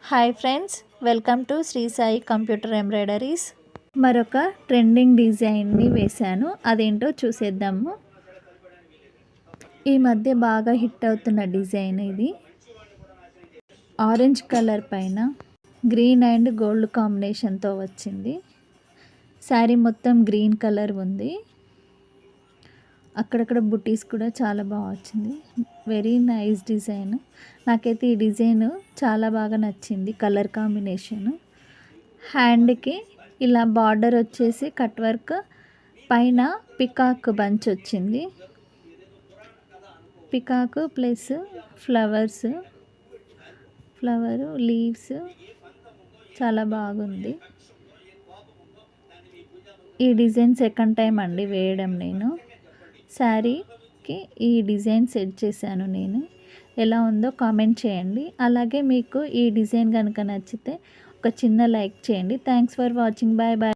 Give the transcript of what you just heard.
Hi friends, welcome to Shri Sai computer embroideries. మరొక trending డిజైన్ని వేశాను, అదేంటో చూసేద్దాము. ఈ మధ్య బాగా హిట్ అవుతున్న డిజైన్ ఇది. ఆరెంజ్ కలర్ పైన గ్రీన్ అండ్ గోల్డ్ కాంబినేషన్తో వచ్చింది. శారీ మొత్తం గ్రీన్ కలర్ ఉంది. అక్కడక్కడ బుటీస్ కూడా చాలా బాగా వచ్చింది. Very nice design. నాకైతే ఈ డిజైన్ చాలా బాగా నచ్చింది. Colour combination. హ్యాండ్కి ఇలా బార్డర్ వచ్చేసి కట్ వర్క్, పైన పికాక్ బంచ్ వచ్చింది. పికాక్ ప్లస్ ఫ్లవర్స్, లీవ్స్ చాలా బాగుంది. ఈ డిజైన్ సెకండ్ టైం అండి వేయడం నేను. శారీకి ఈ డిజైన్ సెట్ చేశాను నేను. ఎలా ఉందో కామెంట్ చేయండి. అలాగే మీకు ఈ డిజైన్ కనుక నచ్చితే ఒక చిన్న లైక్ చేయండి. Thanks for watching. Bye bye.